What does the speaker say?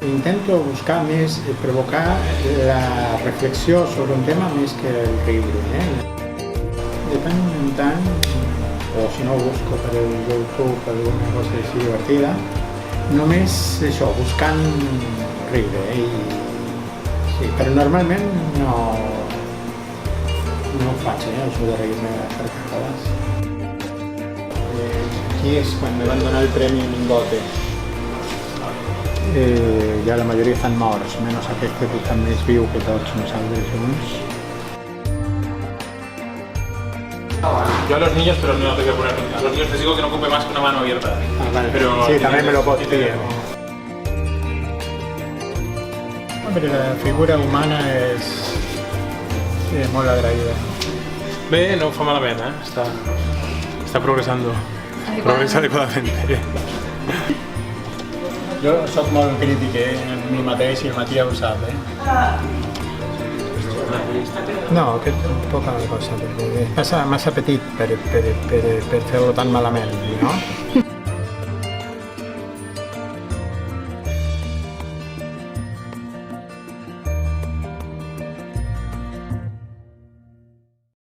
Intento buscar més, provocar la reflexió sobre un tema més que el riure. De tant en tant, o si no ho busco per el YouTube, per alguna cosa així divertida, només això, buscant riure. Sí, però normalment no ho faig, això de reir-me a carcajades. Aquí és quan me van donar el premi Mingote. Ja la majoria estan morts, menys aquest que està més viu que tots nosaltres junts. Yo a los niños, pero no te voy a poner. A los niños les digo que no ocupe más que una mano abierta. Vale. Pero Sí, també me lo pots dir. La figura humana és molt agraïda. Bé, no ho fa malament, Està progressando. Progressa adequadamente. Jo soc molt crític en mi mateix i el Matías ho sap. No, aquest poca cosa, perquè és massa petit per fer-lo tan malament, no?